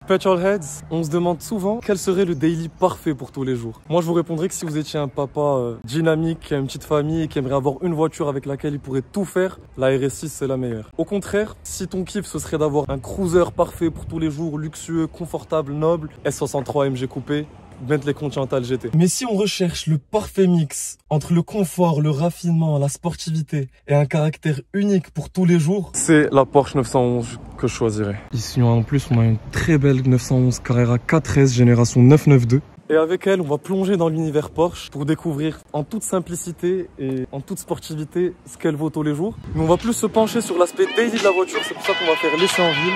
Petrolheads, on se demande souvent quel serait le daily parfait pour tous les jours. Moi, je vous répondrais que si vous étiez un papa dynamique, qui a une petite famille et qui aimerait avoir une voiture avec laquelle il pourrait tout faire, la RS6 c'est la meilleure. Au contraire, si ton kiff ce serait d'avoir un cruiser parfait pour tous les jours, luxueux, confortable, noble, S63 MG coupé, Bentley Continental GT. Mais si on recherche le parfait mix entre le confort, le raffinement, la sportivité et un caractère unique pour tous les jours, c'est la Porsche 911 que je choisirais. Ici en plus on a une très belle 911 Carrera 4S génération 992. Et avec elle, on va plonger dans l'univers Porsche pour découvrir en toute simplicité et en toute sportivité ce qu'elle vaut tous les jours. Mais on va plus se pencher sur l'aspect daily de la voiture, c'est pour ça qu'on va faire l'essai en ville.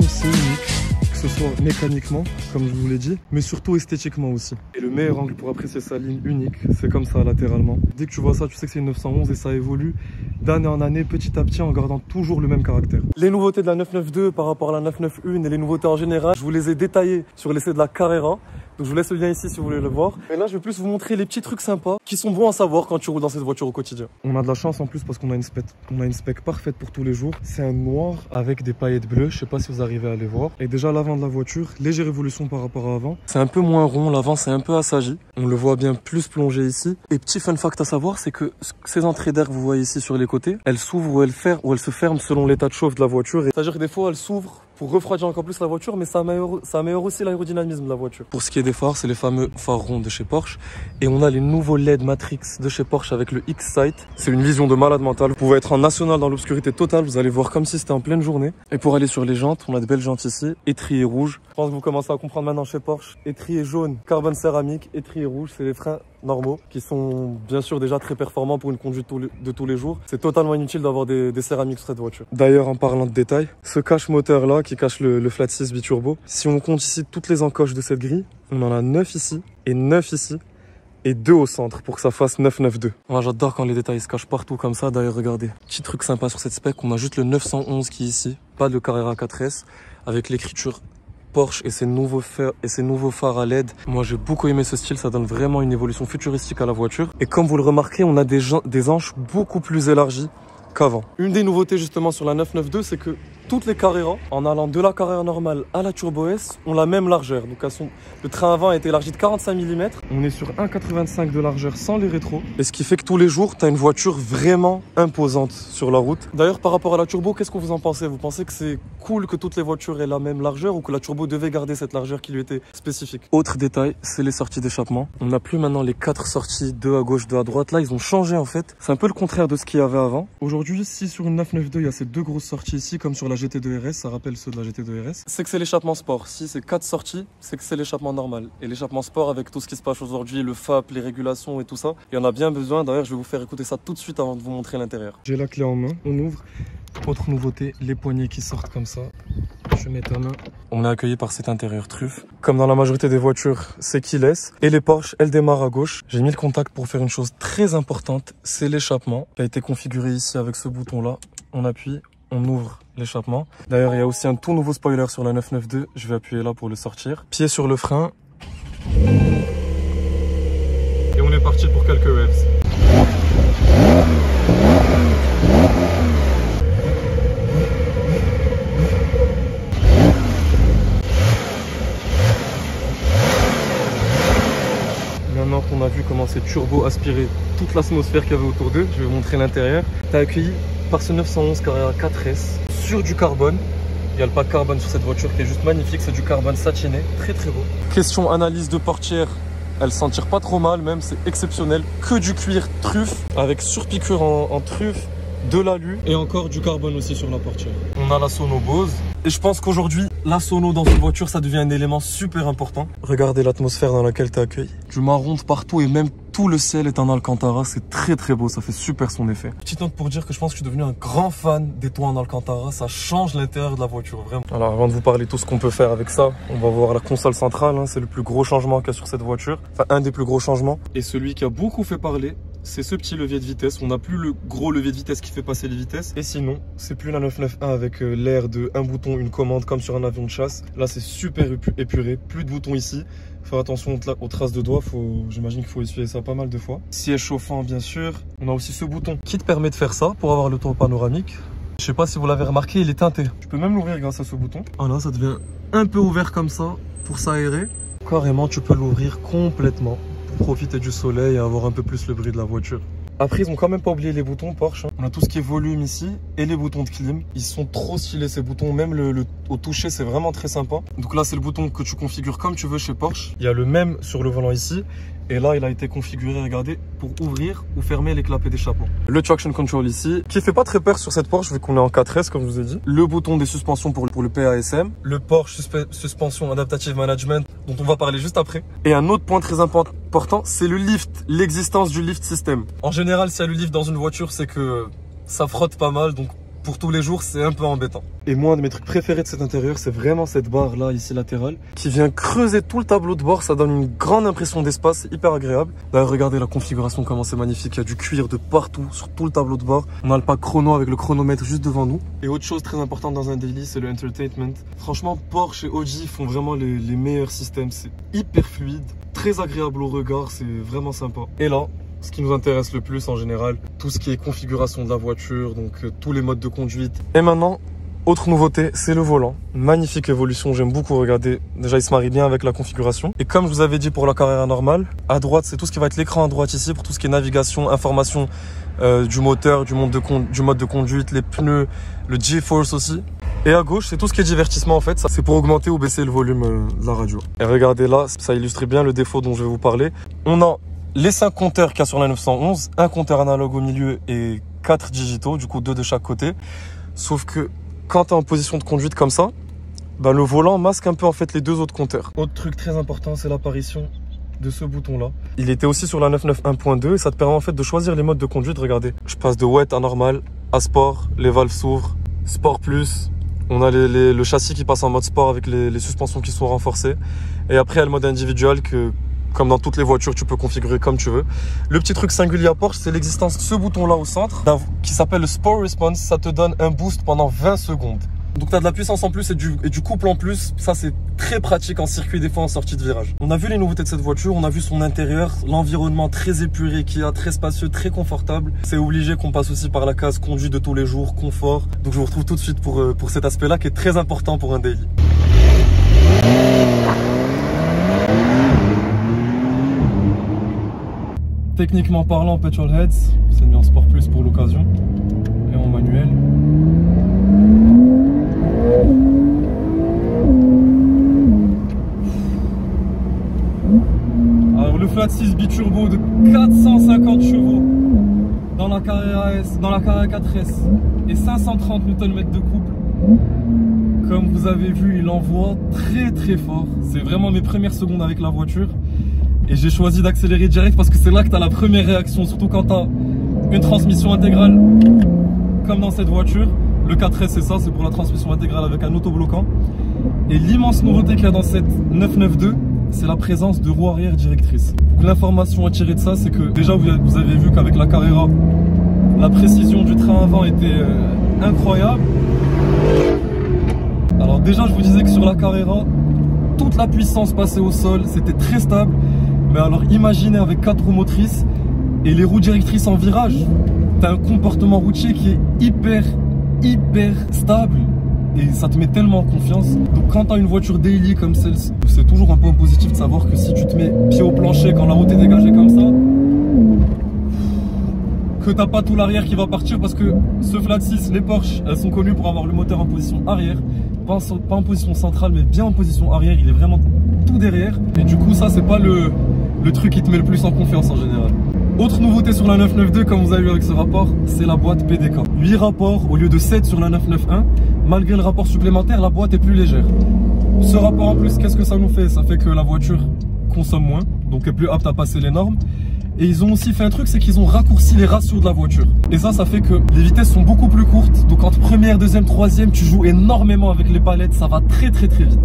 C'est unique, que ce soit mécaniquement, comme je vous l'ai dit, mais surtout esthétiquement aussi. Et le meilleur angle pour apprécier sa ligne unique, c'est comme ça latéralement. Dès que tu vois ça, tu sais que c'est une 911 et ça évolue d'année en année, petit à petit, en gardant toujours le même caractère. Les nouveautés de la 992 par rapport à la 991 et les nouveautés en général, je vous les ai détaillées sur l'essai de la Carrera. Donc je vous laisse le lien ici si vous voulez le voir. Et là, je vais plus vous montrer les petits trucs sympas qui sont bons à savoir quand tu roules dans cette voiture au quotidien. On a de la chance en plus parce qu'on a une spec parfaite pour tous les jours. C'est un noir avec des paillettes bleues. Je sais pas si vous arrivez à les voir. Et déjà l'avant de la voiture, légère évolution par rapport à avant. C'est un peu moins rond, l'avant c'est un peu assagi. On le voit bien plus plongé ici. Et petit fun fact à savoir, c'est que ces entrées d'air que vous voyez ici sur les côtés, elles s'ouvrent ou elles se ferment selon l'état de chauffe de la voiture. C'est-à-dire que des fois elles s'ouvrent pour refroidir encore plus la voiture, mais ça améliore aussi l'aérodynamisme de la voiture. Pour ce qui est des phares, c'est les fameux phares ronds de chez Porsche. Et on a les nouveaux LED Matrix de chez Porsche avec le X-Sight. C'est une vision de malade mental. Vous pouvez être en national dans l'obscurité totale, vous allez voir comme si c'était en pleine journée. Et pour aller sur les jantes, on a de belles jantes ici, étrier rouge. Je pense que vous commencez à comprendre maintenant chez Porsche. Étrier jaune, carbone céramique, étrier rouge, c'est les freins normaux qui sont bien sûr déjà très performants pour une conduite de tous les jours. C'est totalement inutile d'avoir des céramiques sur cette voiture. D'ailleurs, en parlant de détails, ce cache moteur là qui cache le flat 6 biturbo, si on compte ici toutes les encoches de cette grille, on en a 9 ici et 9 ici et 2 au centre pour que ça fasse 992. Moi j'adore quand les détails se cachent partout comme ça. D'ailleurs regardez, petit truc sympa sur cette spec, on a juste le 911 qui est ici, pas de Carrera 4S, avec l'écriture Porsche et ses nouveaux phares à LED. Moi j'ai beaucoup aimé ce style, ça donne vraiment une évolution futuristique à la voiture. Et comme vous le remarquez, on a des anches beaucoup plus élargies qu'avant. Une des nouveautés justement sur la 992, c'est que toutes les Carrera, en allant de la Carrera normale à la Turbo S, ont la même largeur. Donc le train avant a été élargi de 45 mm. On est sur 1,85 de largeur sans les rétros. Et ce qui fait que tous les jours, tu as une voiture vraiment imposante sur la route. D'ailleurs, par rapport à la Turbo, qu'est-ce que vous en pensez? Vous pensez que c'est cool que toutes les voitures aient la même largeur ou que la Turbo devait garder cette largeur qui lui était spécifique? Autre détail, c'est les sorties d'échappement. On n'a plus maintenant les 4 sorties, 2 à gauche, 2 à droite. Là, ils ont changé en fait. C'est un peu le contraire de ce qu'il y avait avant. Aujourd'hui, si sur une 992, il y a ces 2 grosses sorties ici, comme sur la GT2 RS, ça rappelle ceux de la GT2 RS, c'est que c'est l'échappement sport. Si c'est 4 sorties, c'est que c'est l'échappement normal. Et l'échappement sport, avec tout ce qui se passe aujourd'hui, le FAP, les régulations et tout ça, il y en a bien besoin. D'ailleurs, je vais vous faire écouter ça tout de suite avant de vous montrer l'intérieur. J'ai la clé en main, on ouvre. Autre nouveauté, les poignées qui sortent comme ça. Je mets ta main. On est accueilli par cet intérieur truffe. Comme dans la majorité des voitures, c'est keyless. Et les Porsche, elles démarrent à gauche. J'ai mis le contact pour faire une chose très importante, c'est l'échappement qui a été configuré ici avec ce bouton-là. On appuie, on ouvre l'échappement. D'ailleurs, il y a aussi un tout nouveau spoiler sur la 992. Je vais appuyer là pour le sortir. Pied sur le frein. Et on est parti pour quelques waves. Maintenant qu'on a vu comment ces turbos aspiraient toute l'atmosphère qu'il y avait autour d'eux, je vais vous montrer l'intérieur. Tu es accueilli par ce 911 Carrera 4S sur du carbone. Il y a le pack carbone sur cette voiture qui est juste magnifique, c'est du carbone satiné, très très beau. Question analyse de portière, elle s'en tire pas trop mal, même c'est exceptionnel. Que du cuir truffe avec surpiqûre en truffe, de l'alu et encore du carbone aussi sur la portière. On a la sono Bose. Et je pense qu'aujourd'hui, la sono dans une voiture, ça devient un élément super important. Regardez l'atmosphère dans laquelle tu es accueilli. Du marron de partout et même tout le ciel est en Alcantara. C'est très très beau, ça fait super son effet. Petite note pour dire que je pense que je suis devenu un grand fan des toits en Alcantara. Ça change l'intérieur de la voiture, vraiment. Alors avant de vous parler de tout ce qu'on peut faire avec ça, on va voir la console centrale. Hein. C'est le plus gros changement qu'il y a sur cette voiture. Enfin, un des plus gros changements. Et celui qui a beaucoup fait parler, c'est ce petit levier de vitesse. On n'a plus le gros levier de vitesse qui fait passer les vitesses. Et sinon, c'est plus la 991 avec l'air de un bouton, une commande comme sur un avion de chasse. Là, c'est super épuré. Plus de boutons ici. Faire attention aux traces de doigts. J'imagine qu'il faut essuyer ça pas mal de fois. Siège chauffant, bien sûr. On a aussi ce bouton qui te permet de faire ça pour avoir le toit panoramique. Je sais pas si vous l'avez remarqué, il est teinté. Tu peux même l'ouvrir grâce à ce bouton. Voilà, ça devient un peu ouvert comme ça pour s'aérer. Carrément, tu peux l'ouvrir complètement. Profiter du soleil et avoir un peu plus le bruit de la voiture. Après, ils ont quand même pas oublié les boutons Porsche. On a tout ce qui est volume ici et les boutons de clim. Ils sont trop stylés ces boutons. Même au toucher, c'est vraiment très sympa. Donc là, c'est le bouton que tu configures comme tu veux chez Porsche. Il y a le même sur le volant ici. Et là, il a été configuré, regardez, pour ouvrir ou fermer les clapets d'échappement. Le traction control ici, qui fait pas très peur sur cette Porsche vu qu'on est en 4S, comme je vous ai dit. Le bouton des suspensions pour le PASM. Le Porsche Suspension Adaptative Management, dont on va parler juste après. Et un autre point très important, c'est le lift, l'existence du lift system. En général, s'il y a le lift dans une voiture, c'est que ça frotte pas mal, donc pour tous les jours, c'est un peu embêtant. Et moi, un de mes trucs préférés de cet intérieur, c'est vraiment cette barre là, ici latérale, qui vient creuser tout le tableau de bord. Ça donne une grande impression d'espace, c'est hyper agréable. D'ailleurs, regardez la configuration, comment c'est magnifique. Il y a du cuir de partout, sur tout le tableau de bord. On a le pack chrono avec le chronomètre juste devant nous. Et autre chose très importante dans un daily, c'est le entertainment. Franchement, Porsche et Audi font vraiment les meilleurs systèmes. C'est hyper fluide, très agréable au regard, c'est vraiment sympa. Et là, ce qui nous intéresse le plus en général, tout ce qui est configuration de la voiture, donc tous les modes de conduite. Et maintenant, autre nouveauté, c'est le volant. Magnifique évolution, j'aime beaucoup regarder. Déjà, il se marie bien avec la configuration. Et comme je vous avais dit pour la Carrera normale, à droite, c'est tout ce qui va être l'écran à droite ici, pour tout ce qui est navigation, information du moteur, du mode de conduite, les pneus, le G-Force aussi. Et à gauche, c'est tout ce qui est divertissement en fait. Ça, c'est pour augmenter ou baisser le volume de la radio. Et regardez là, ça illustre bien le défaut dont je vais vous parler. On a les 5 compteurs qu'il y a sur la 911, un compteur analogue au milieu et 4 digitaux, du coup 2 de chaque côté. Sauf que quand tu es en position de conduite comme ça, bah, le volant masque un peu en fait les 2 autres compteurs. Autre truc très important, c'est l'apparition de ce bouton là. Il était aussi sur la 991.2 et ça te permet en fait de choisir les modes de conduite. Regardez, je passe de wet à normal, à sport, les valves s'ouvrent, sport plus. On a le châssis qui passe en mode sport avec les suspensions qui sont renforcées. Et après, il y a le mode individuel que, comme dans toutes les voitures, tu peux configurer comme tu veux. Le petit truc singulier à Porsche, c'est l'existence de ce bouton-là au centre, qui s'appelle le Sport Response. Ça te donne un boost pendant 20 secondes. Donc tu as de la puissance en plus et du couple en plus. Ça, c'est très pratique en circuit, des fois en sortie de virage. On a vu les nouveautés de cette voiture, on a vu son intérieur, l'environnement très épuré qu'il y a, très spacieux, très confortable. C'est obligé qu'on passe aussi par la case conduite de tous les jours, confort. Donc je vous retrouve tout de suite pour cet aspect-là qui est très important pour un daily. Techniquement parlant, Petrolheads, c'est mis en sport plus pour l'occasion et en manuel. Alors le flat 6 biturbo de 450 chevaux dans la Carrera S, dans la Carrera 4S et 530 Nm de couple. Comme vous avez vu, il envoie très fort. C'est vraiment mes premières secondes avec la voiture. Et j'ai choisi d'accélérer direct parce que c'est là que tu as la première réaction, surtout quand tu as une transmission intégrale comme dans cette voiture. Le 4S, c'est ça, c'est pour la transmission intégrale avec un autobloquant. Et l'immense nouveauté qu'il y a dans cette 992, c'est la présence de roues arrière directrices. L'information à tirer de ça, c'est que déjà vous avez vu qu'avec la Carrera, la précision du train avant était incroyable. Alors déjà, je vous disais que sur la Carrera, toute la puissance passée au sol, c'était très stable. Mais alors imaginez avec 4 roues motrices et les roues directrices en virage, tu as un comportement routier qui est hyper stable et ça te met tellement en confiance. Donc quand tu as une voiture daily comme celle-ci, c'est toujours un point positif de savoir que si tu te mets pied au plancher quand la route est dégagée comme ça, que t'as pas tout l'arrière qui va partir, parce que ce flat 6, les Porsche, elles sont connues pour avoir le moteur en position arrière, pas en position centrale mais bien en position arrière, il est vraiment tout derrière et du coup ça c'est pas le truc qui te met le plus en confiance en général. Autre nouveauté sur la 992, comme vous avez vu avec ce rapport, c'est la boîte PDK. 8 rapports au lieu de 7 sur la 991. malgré le rapport supplémentaire, la boîte est plus légère. Ce rapport en plus, qu'est-ce que ça nous fait? Ça fait que la voiture consomme moins, donc est plus apte à passer les normes. Et ils ont aussi fait un truc, c'est qu'ils ont raccourci les ratios de la voiture. Et ça fait que les vitesses sont beaucoup plus courtes. Donc entre première, deuxième, troisième, tu joues énormément avec les palettes. Ça va très vite.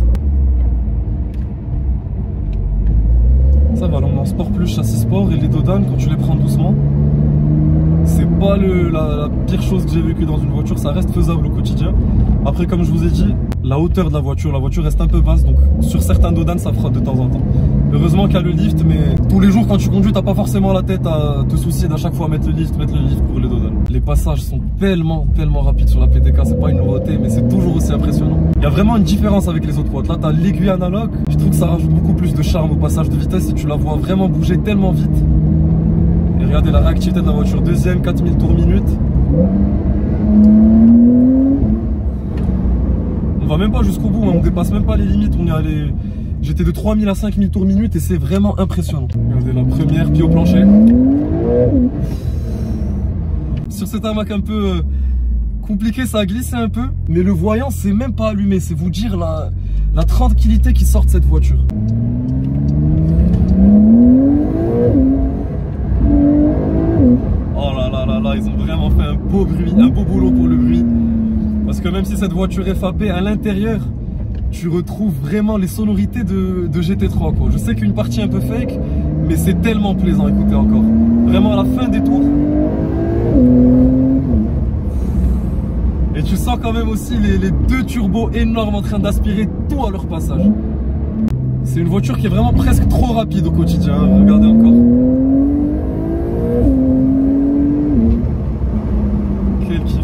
Ça va, là on est en sport plus, châssis sport. Et les dodanes, quand tu les prends doucement, c'est pas la pire chose que j'ai vécue dans une voiture. Ça reste faisable au quotidien. Après, comme je vous ai dit, la hauteur de la voiture reste un peu basse. Donc sur certains dodanes, ça frotte de temps en temps. Heureusement qu'il y a le lift, mais tous les jours quand tu conduis, t'as pas forcément la tête à te soucier d'à chaque fois mettre le lift pour les dodanes. Les passages sont tellement rapides sur la PTK, c'est pas une nouveauté, mais c'est toujours aussi impressionnant. Il y a vraiment une différence avec les autres quads. Là, t'as l'aiguille analogue. Je trouve que ça rajoute beaucoup plus de charme au passage de vitesse et tu la vois vraiment bouger tellement vite. Et regardez la réactivité de la voiture, deuxième, 4000 tours minute. On va même pas jusqu'au bout, hein. On dépasse même pas les limites, on est allé... J'étais de 3000 à 5000 tours minute et c'est vraiment impressionnant. Regardez la première, pied au plancher. Sur cet tarmac un peu compliqué, ça a glissé un peu. Mais le voyant, c'est même pas allumé. C'est vous dire la tranquillité qui sort de cette voiture. Oh là, ils ont vraiment fait un beau bruit, un beau boulot pour le bruit. Parce que même si cette voiture est fapée à l'intérieur, tu retrouves vraiment les sonorités de GT3 quoi. Je sais qu'une partie un peu fake, mais c'est tellement plaisant à écouter encore. Vraiment à la fin des tours. Et tu sens quand même aussi les deux turbos énormes en train d'aspirer tout à leur passage. C'est une voiture qui est vraiment presque trop rapide au quotidien, hein. Regardez encore. Quel kiff.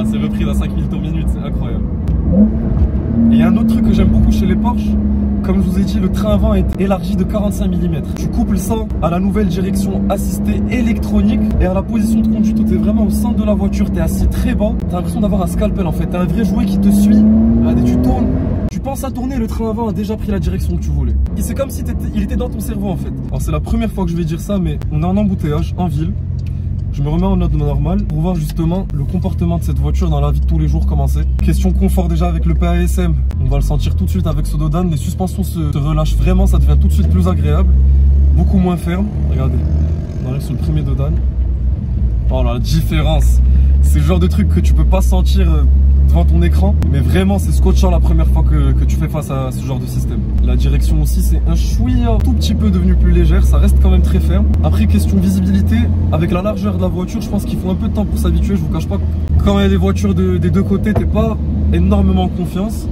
C'est repris à 5000 tours minute, c'est incroyable. Et il y a un autre truc que j'aime beaucoup chez les Porsche, comme je vous ai dit, le train avant est élargi de 45 mm. Tu couples ça à la nouvelle direction assistée électronique et à la position de conduite où tu es vraiment au centre de la voiture, tu es assis très bas, tu as l'impression d'avoir un scalpel en fait, tu as un vrai jouet qui te suit. Regardez, tu tournes, tu penses à tourner, le train avant a déjà pris la direction que tu voulais. Et c'est comme si il était dans ton cerveau en fait. Alors c'est la première fois que je vais dire ça, mais on est en embouteillage, en ville. Je me remets en mode normal pour voir justement le comportement de cette voiture dans la vie de tous les jours commencer. Question confort déjà avec le PASM, on va le sentir tout de suite avec ce dodane. Les suspensions se relâchent vraiment, ça devient tout de suite plus agréable, beaucoup moins ferme. Regardez, on arrive sur le premier dodane. Oh la différence, c'est le genre de truc que tu peux pas sentir devant ton écran, mais vraiment c'est scotchant la première fois que tu fais face à ce genre de système. La direction aussi c'est un chouïa tout petit peu devenu plus légère, ça reste quand même très ferme. Après question visibilité, avec la largeur de la voiture, je pense qu'il faut un peu de temps pour s'habituer. Je vous cache pas, quand il y a les voitures des deux côtés, t'es pas énormément en confiance.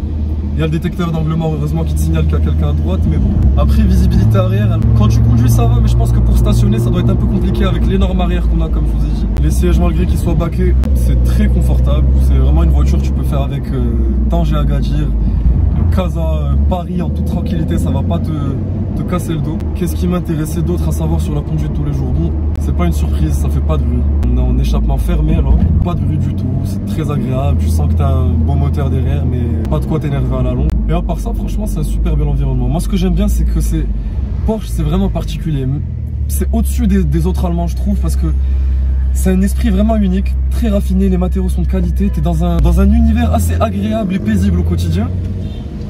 Il y a le détecteur d'angle mort heureusement qui te signale qu'il y a quelqu'un à droite, mais bon. Après visibilité arrière, quand tu conduis ça va, mais je pense que pour stationner ça doit être un peu compliqué avec l'énorme arrière qu'on a comme je vous ai dit. Les sièges malgré qu'ils soient baqués, c'est très confortable. C'est vraiment une voiture que tu peux faire avec Tanger à Agadir, Casa, Paris en toute tranquillité, ça va pas te casser le dos. Qu'est-ce qui m'intéressait d'autre à savoir sur la conduite tous les jours? Bon, c'est pas une surprise, ça fait pas de bruit. On est en échappement fermé alors, pas de bruit du tout, c'est très agréable. Tu sens que t'as un beau moteur derrière, mais pas de quoi t'énerver à la longue. Et à part ça, franchement, c'est un super bel environnement. Moi, ce que j'aime bien, c'est que Porsche, c'est vraiment particulier. C'est au-dessus des autres Allemands, je trouve, parce que c'est un esprit vraiment unique, très raffiné, les matériaux sont de qualité. T'es dans un univers assez agréable et paisible au quotidien.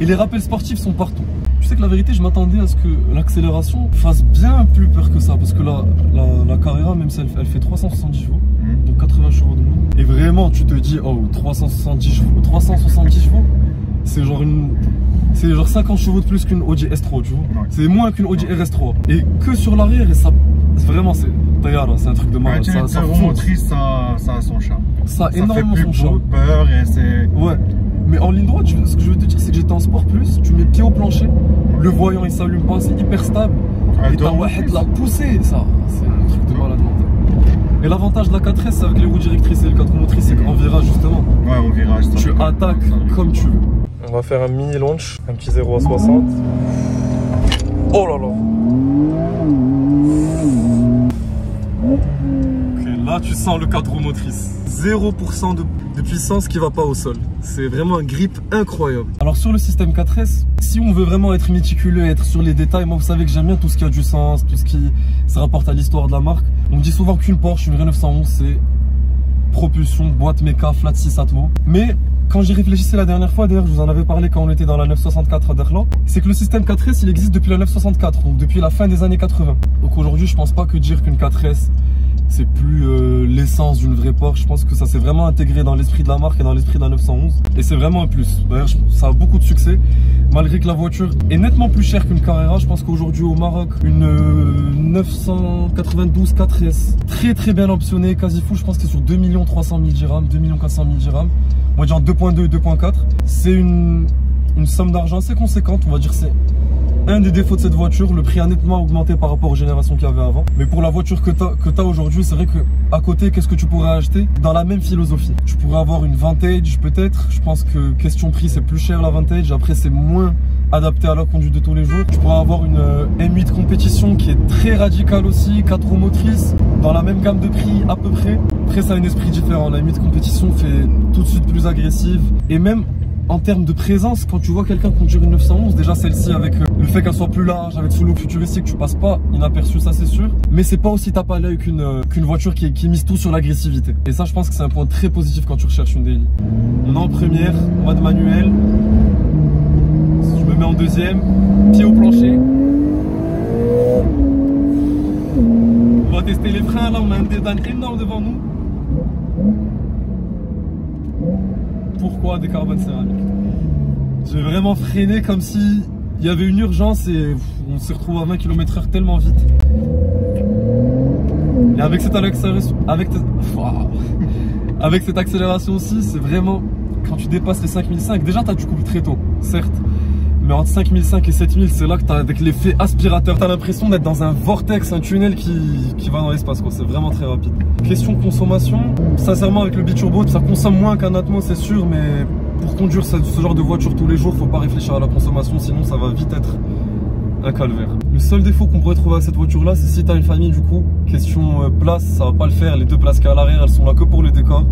Et les rappels sportifs sont partout. Tu sais que la vérité, je m'attendais à ce que l'accélération fasse bien plus peur que ça. Parce que la Carrera, même si elle fait 370 chevaux, donc 80 chevaux de moins. Et vraiment, tu te dis, oh, 370 chevaux, c'est genre 50 chevaux de plus qu'une Audi S3, tu vois. Ouais. C'est moins qu'une Audi RS3. Et que sur l'arrière, et ça, vraiment, c'est un truc de malade. Ouais, ça motrice, ça a son charme. Ça a énormément son charme. Peur et c'est... Ouais. Mais en ligne droite, ce que je veux te dire, c'est que j'étais en sport plus, tu mets pied au plancher, le voyant il s'allume pas, c'est hyper stable. Et t'as Wahed la poussée, ça, c'est un truc de malade mental. Et l'avantage de la 4S, c'est avec les roues directrices et les 4 motrices, c'est qu'en virage justement, ouais, au virage, tu attaques comme tu veux. On va faire un mini launch, un petit 0 à 60. Oh là là. Ok, Là, tu sens le cadre motrice. 0% de puissance qui va pas au sol. C'est vraiment un grip incroyable. Alors sur le système 4S, si on veut vraiment être méticuleux, être sur les détails, moi vous savez que j'aime bien tout ce qui a du sens, tout ce qui se rapporte à l'histoire de la marque. On me dit souvent qu'une Porsche, une 911, c'est propulsion, boîte méca, flat 6 Atmo. Mais quand j'y réfléchissais la dernière fois, d'ailleurs je vous en avais parlé quand on était dans la 964 d'Erlan, c'est que le système 4S il existe depuis la 964, donc depuis la fin des années 80. Donc aujourd'hui je pense pas que dire qu'une 4S c'est plus l'essence d'une vraie Porsche. Je pense que ça s'est vraiment intégré dans l'esprit de la marque et dans l'esprit de la 911. Et c'est vraiment un plus. D'ailleurs, ça a beaucoup de succès. Malgré que la voiture est nettement plus chère qu'une Carrera. Je pense qu'aujourd'hui au Maroc, une 992 4S, très bien optionnée, quasi full. Je pense que c'est sur 2 300 000 dirhams, 2 400 000 dirhams. On va dire 2.2 et 2.4. C'est une somme d'argent assez conséquente. On va dire c'est un des défauts de cette voiture. Le prix a nettement augmenté par rapport aux générations qu'il y avait avant. Mais pour la voiture que tu as aujourd'hui, c'est vrai qu'à côté, qu'est-ce que tu pourrais acheter dans la même philosophie? Tu pourrais avoir une Vantage peut-être. Je pense que question prix, c'est plus cher la Vantage. Après, c'est moins adapté à la conduite de tous les jours. Tu pourrais avoir une M8 compétition qui est très radicale aussi, 4 roues motrices, dans la même gamme de prix à peu près. Après, ça a un esprit différent. La M8 compétition fait tout de suite plus agressive. Et même en termes de présence, quand tu vois quelqu'un conduire une 911, déjà celle-ci avec le fait qu'elle soit plus large, avec ce look futuristique, tu passes pas inaperçu, ça c'est sûr. Mais c'est pas aussi tape à l'œil qu'une voiture qui mise tout sur l'agressivité. Et ça, je pense que c'est un point très positif quand tu recherches une daily. On est en première, mode manuel. Je me mets en deuxième, pied au plancher. On va tester les freins. Là, on a un dédale énorme devant nous. Pourquoi des carbones céramiques? J'ai vraiment freiné comme si il y avait une urgence et on se retrouve à 20 km/h tellement vite. Et avec cette accélération, avec cette accélération aussi, c'est vraiment quand tu dépasses les 5005, déjà tu as du couple très tôt, certes. Mais entre 5005 et 7000, c'est là que tu as avec l'effet aspirateur. Tu as l'impression d'être dans un vortex, un tunnel qui va dans l'espace. C'est vraiment très rapide. Question consommation, sincèrement avec le biturbo, ça consomme moins qu'un Atmo, c'est sûr. Mais pour conduire ce genre de voiture tous les jours, faut pas réfléchir à la consommation. Sinon, ça va vite être un calvaire. Le seul défaut qu'on pourrait trouver à cette voiture-là, c'est si tu as une famille du coup. Question place, ça va pas le faire. Les deux places qu'il y a à l'arrière, elles sont là que pour le décor.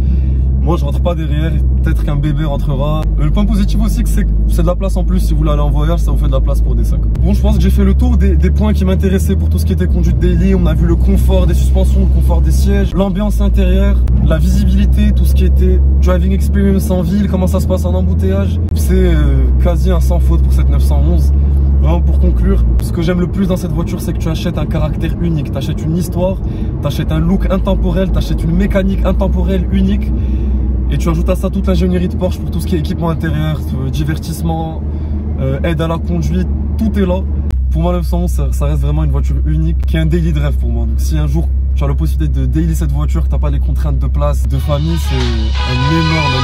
Moi je rentre pas derrière, peut-être qu'un bébé rentrera. Le point positif aussi c'est de la place en plus. Si vous voulez aller en voyage, ça vous fait de la place pour des sacs. Bon, je pense que j'ai fait le tour des points qui m'intéressaient pour tout ce qui était conduite daily. On a vu le confort des suspensions, le confort des sièges, l'ambiance intérieure, la visibilité, tout ce qui était driving experience en ville, comment ça se passe en embouteillage. C'est quasi un sans faute pour cette 911. Vraiment pour conclure, ce que j'aime le plus dans cette voiture, c'est que tu achètes un caractère unique. Tu achètes une histoire, tu achètes un look intemporel, tu achètes une mécanique intemporelle unique. Et tu ajoutes à ça toute l'ingénierie de Porsche pour tout ce qui est équipement intérieur, divertissement, aide à la conduite, tout est là. Pour moi, 911, ça reste vraiment une voiture unique qui est un daily drive pour moi. Donc si un jour tu as la possibilité de daily cette voiture, que tu n'as pas les contraintes de place, de famille, c'est un énorme